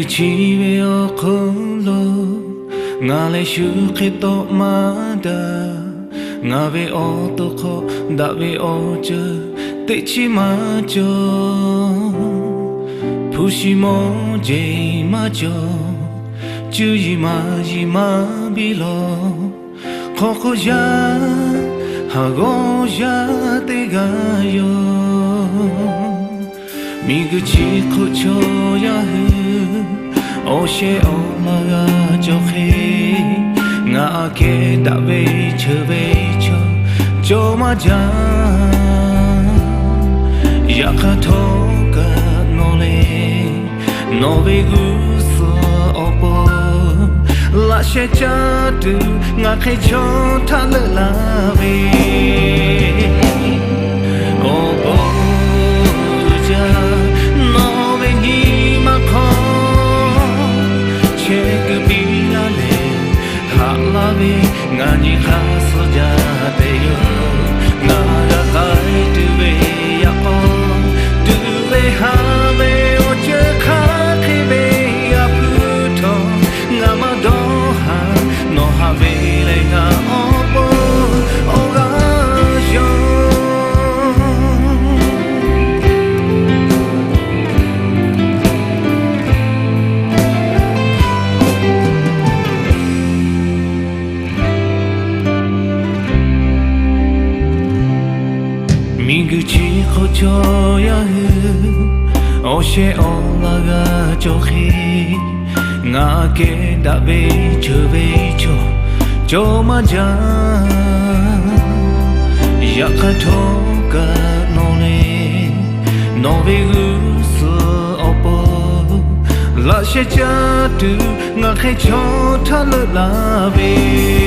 口笛をころがれしゅけとまだがべ男だべおちゃてちまちょぷしもじいまちょちゅじまじまびろここじゃはごじゃてがよみぐちこちょやふおしおまがじょへがあけだべちょべちょちょまじゃやかとがのれのべぐそおぼla she cha tu nga khe cho tha le la be oh oh ja no be ni ma kho che ke bi la le ha la be nga ni kha so ja te yo nga ga kai tu be ya o tu be ha be o che kha ke be ya pu to nga ma do no havere ga opo oga yo Miguchi kocho ya o she ola ga chohi nga ke da be cho cho ma ja ya ka to ka no le no be gu so opo la she cha tu nga khe cho tha la be